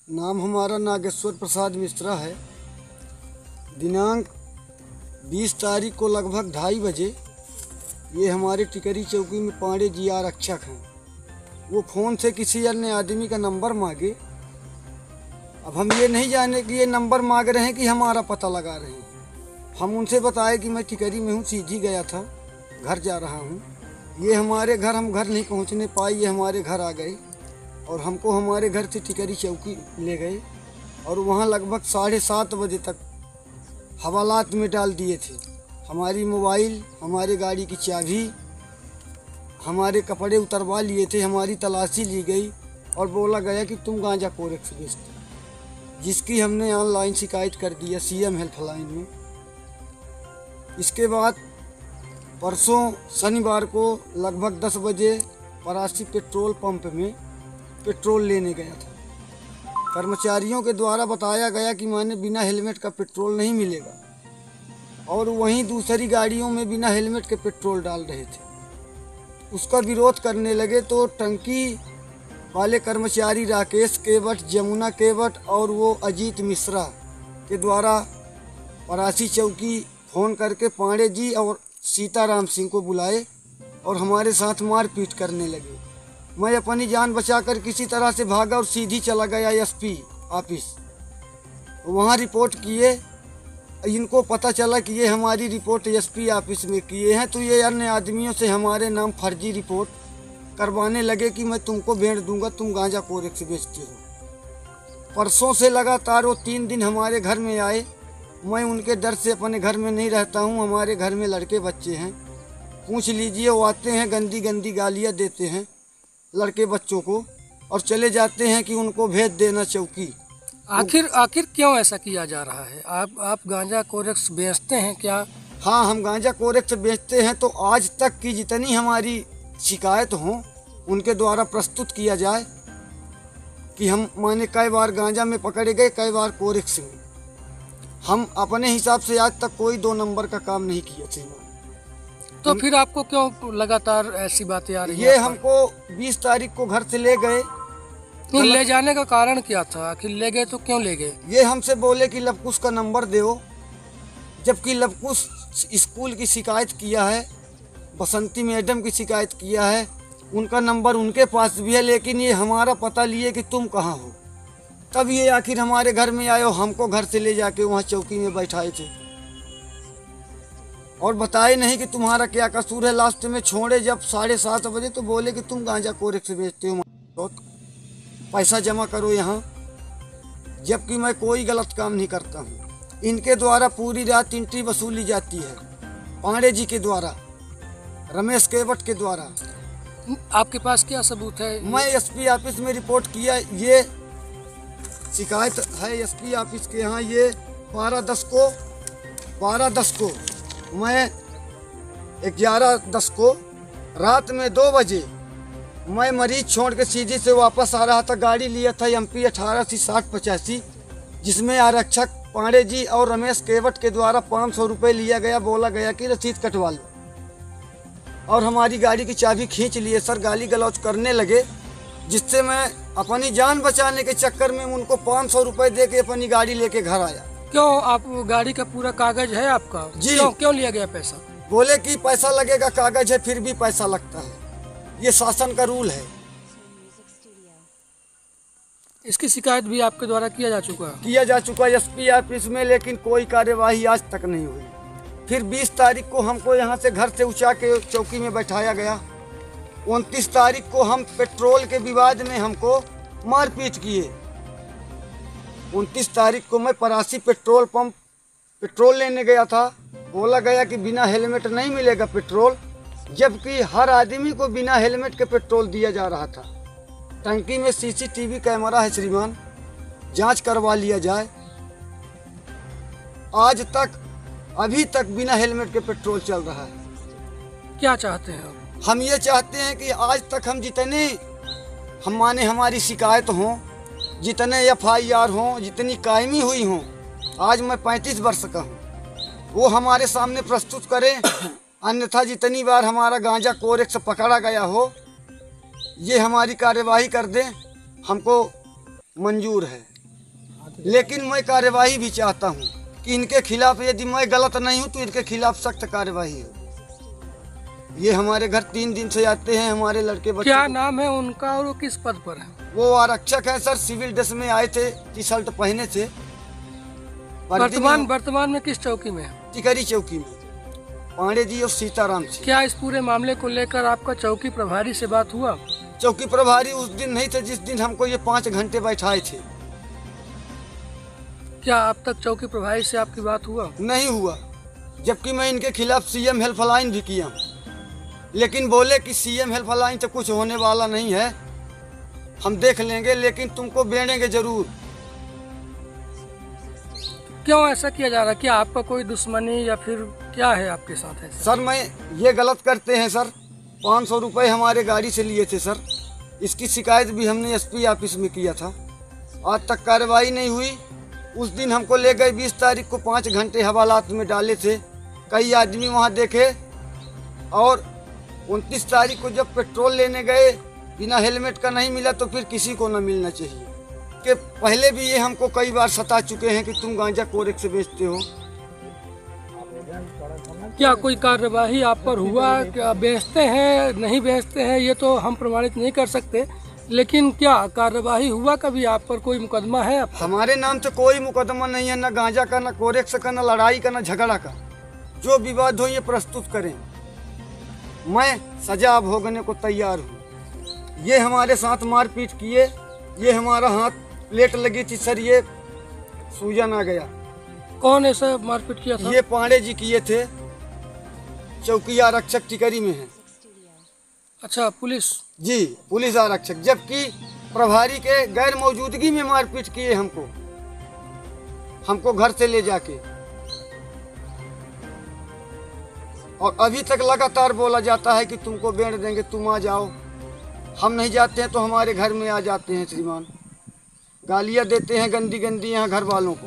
नाम हमारा नागेश्वर प्रसाद मिश्रा है। दिनांक 20 तारीख को लगभग 2:30 बजे ये हमारे टिकरी चौकी में पांडे जी आरक्षक हैं। वो फ़ोन से किसी अन्य आदमी का नंबर मांगे। अब हम ये नहीं जाने कि ये नंबर मांग रहे हैं कि हमारा पता लगा रहे हैं। हम उनसे बताए कि मैं टिकरी में हूँ, सीधी गया था, घर जा रहा हूँ। ये हमारे घर, हम घर नहीं पहुँचने पाए, ये हमारे घर आ गए और हमको हमारे घर से टिकरी चौकी ले गए और वहाँ लगभग 7:30 बजे तक हवालात में डाल दिए थे। हमारी मोबाइल, हमारे गाड़ी की चाबी, हमारे कपड़े उतरवा लिए थे, हमारी तलाशी ली गई और बोला गया कि तुम गांजा कोरेक्स बेचते, जिसकी हमने ऑनलाइन शिकायत कर दी है CM हेल्पलाइन में। इसके बाद परसों शनिवार को लगभग 10 बजे परासी पेट्रोल पंप में पेट्रोल लेने गया था। कर्मचारियों के द्वारा बताया गया कि मैंने बिना हेलमेट का पेट्रोल नहीं मिलेगा और वहीं दूसरी गाड़ियों में बिना हेलमेट के पेट्रोल डाल रहे थे। उसका विरोध करने लगे तो टंकी वाले कर्मचारी राकेश केवट, जमुना केवट और वो अजीत मिश्रा के द्वारा परासी चौकी फ़ोन करके पांडे जी और सीताराम सिंह को बुलाए और हमारे साथ मारपीट करने लगे। मैं अपनी जान बचाकर किसी तरह से भागा और सीधी चला गया SP ऑफिस। वहाँ रिपोर्ट किए। इनको पता चला कि ये हमारी रिपोर्ट SP ऑफिस में किए हैं, तो ये अन्य आदमियों से हमारे नाम फर्जी रिपोर्ट करवाने लगे कि मैं तुमको भेड़ दूंगा, तुम गांजा कोरेक्स बेचते हो। परसों से लगातार वो 3 दिन हमारे घर में आए। मैं उनके डर से अपने घर में नहीं रहता हूँ। हमारे घर में लड़के बच्चे हैं, पूछ लीजिए। वो आते हैं, गंदी गंदी गालियाँ देते हैं लड़के बच्चों को और चले जाते हैं कि उनको भेज देना चौकी। आखिर क्यों ऐसा किया जा रहा है? आप गांजा कोरेक्स बेचते हैं क्या? हाँ, हम गांजा कोरेक्स बेचते हैं। तो आज तक की जितनी हमारी शिकायत हो उनके द्वारा प्रस्तुत किया जाए कि हम माने कई बार गांजा में पकड़े गए, कई बार कोरेक्स में। हम अपने हिसाब से आज तक कोई 2 नंबर का काम नहीं किया श्रीमान। तो फिर आपको क्यों लगातार ऐसी बातें आ रही हैं? ये हमको 20 तारीख को घर से ले गए। तो ले जाने का कारण क्या था? आखिर ले गए तो क्यों ले गए? ये हमसे बोले कि लवकुश का नंबर दो, जबकि लवकुश स्कूल की शिकायत किया है, बसंती मैडम की शिकायत किया है, उनका नंबर उनके पास भी है, लेकिन ये हमारा पता लिए कि तुम कहाँ हो। तब ये आखिर हमारे घर में आए और हमको घर से ले जाके वहाँ चौकी में बैठाए थे और बताए नहीं कि तुम्हारा क्या कसूर है। लास्ट में छोड़े जब 7:30 बजे तो बोले कि तुम गांजा कोरेक्स बेचते हो, पैसा जमा करो यहाँ, जबकि मैं कोई गलत काम नहीं करता हूँ। इनके द्वारा पूरी रात एंट्री वसूली जाती है, पांडे जी के द्वारा, रमेश केवट के द्वारा। आपके पास क्या सबूत है? मैं SP ऑफिस में रिपोर्ट किया। ये शिकायत है SP ऑफिस के यहाँ। ये 12/10 को मैं 11/10 को रात में 2 बजे मैं मरीज छोड़ के सीधी से वापस आ रहा था। गाड़ी लिया था MP 186085, जिसमें आरक्षक पांडे जी और रमेश केवट के द्वारा 500 रुपये लिया गया। बोला गया कि रसीद कटवा लो और हमारी गाड़ी की चाबी खींच लिए। सर गाली गलौज करने लगे, जिससे मैं अपनी जान बचाने के चक्कर में उनको 500 रुपये दे के अपनी गाड़ी लेके घर आया। क्यों? आप गाड़ी का पूरा कागज है आपका? जी। क्यों लिया गया पैसा? बोले कि पैसा लगेगा, कागज है फिर भी पैसा लगता है, ये शासन का रूल है। इसकी शिकायत भी आपके द्वारा किया जा चुका है SP ऑफिस में, लेकिन कोई कार्यवाही आज तक नहीं हुई। फिर 20 तारीख को हमको यहाँ से घर से उठा के चौकी में बैठाया गया। 29 तारीख को हम पेट्रोल के विवाद में हमको मारपीट किए। 29 तारीख को मैं परासी पेट्रोल पंप पेट्रोल लेने गया था। बोला गया कि बिना हेलमेट नहीं मिलेगा पेट्रोल, जबकि हर आदमी को बिना हेलमेट के पेट्रोल दिया जा रहा था। टंकी में CCTV कैमरा है श्रीमान, जांच करवा लिया जाए। आज तक अभी तक बिना हेलमेट के पेट्रोल चल रहा है। क्या चाहते हैं आप? हम ये चाहते हैं कि आज तक हम जितने हमारी शिकायत हों, जितने FIR हों, जितनी कायमी हुई हों, आज मैं 35 वर्ष का हूँ, वो हमारे सामने प्रस्तुत करें। अन्यथा जितनी बार हमारा गांजा कोरेक्स पकड़ा गया हो, ये हमारी कार्यवाही कर दें, हमको मंजूर है। लेकिन मैं कार्यवाही भी चाहता हूँ कि इनके खिलाफ, यदि मैं गलत नहीं हूँ तो इनके खिलाफ सख्त कार्यवाही हो। ये हमारे घर 3 दिन से आते हैं, हमारे लड़के बच्चे। क्या नाम है उनका और वो किस पद पर है? वो आरक्षक है सर, सिविल ड्रेस में आए थे, टी शर्ट पहने थे। वर्तमान में किस चौकी में है? टिकरी चौकी में, पांडे जी और सीताराम जी। क्या इस पूरे मामले को लेकर आपका चौकी प्रभारी से बात हुआ? चौकी प्रभारी उस दिन नहीं थे जिस दिन हमको ये 5 घंटे बैठाए थे। क्या अब तक चौकी प्रभारी से आपकी बात हुआ? नहीं हुआ, जबकि मैं इनके खिलाफ सीएम हेल्पलाइन भी किया हूँ, लेकिन बोले कि सीएम हेल्पलाइन से कुछ होने वाला नहीं है, हम देख लेंगे, लेकिन तुमको बेड़ेंगे जरूर। क्यों ऐसा किया जा रहा है? क्या आपका कोई दुश्मनी या फिर क्या है आपके साथ? है सर, मैं ये गलत करते हैं सर। 500 रुपये हमारे गाड़ी से लिए थे सर। इसकी शिकायत भी हमने एसपी ऑफिस में किया था, आज तक कार्रवाई नहीं हुई। उस दिन हमको ले गए 20 तारीख को, 5 घंटे हवालात में डाले थे, कई आदमी वहाँ देखे। और 29 तारीख को जब पेट्रोल लेने गए, बिना हेलमेट का नहीं मिला, तो फिर किसी को न मिलना चाहिए। कि पहले भी ये हमको कई बार सता चुके हैं कि तुम गांजा कोरेक्स से बेचते हो। क्या कोई कार्यवाही आप पर हुआ? क्या बेचते हैं नहीं बेचते हैं ये तो हम प्रमाणित नहीं कर सकते, लेकिन क्या कार्यवाही हुआ कभी? आप पर कोई मुकदमा है? हमारे नाम से कोई मुकदमा नहीं है, न गांजा का, न कोरेक्स का, न लड़ाई का, न झगड़ा का। जो विवाद हो ये प्रस्तुत करें, मैं सजा भोगने को तैयार हूँ। ये हमारे साथ मारपीट किए, ये हमारा हाथ प्लेट लगी थी सर, ये सूजन आ गया। कौन ऐसा मारपीट किया था? ये पांडे जी किए थे, चौकी आरक्षक टिकरी में है। अच्छा, पुलिस? जी, पुलिस आरक्षक, जबकि प्रभारी के गैर मौजूदगी में मारपीट किए हमको घर से ले जाके। और अभी तक लगातार बोला जाता है कि तुमको बेच देंगे, तुम आ जाओ। हम नहीं जाते हैं तो हमारे घर में आ जाते हैं श्रीमान, गालियां देते हैं गंदी गंदी यहाँ घर वालों को।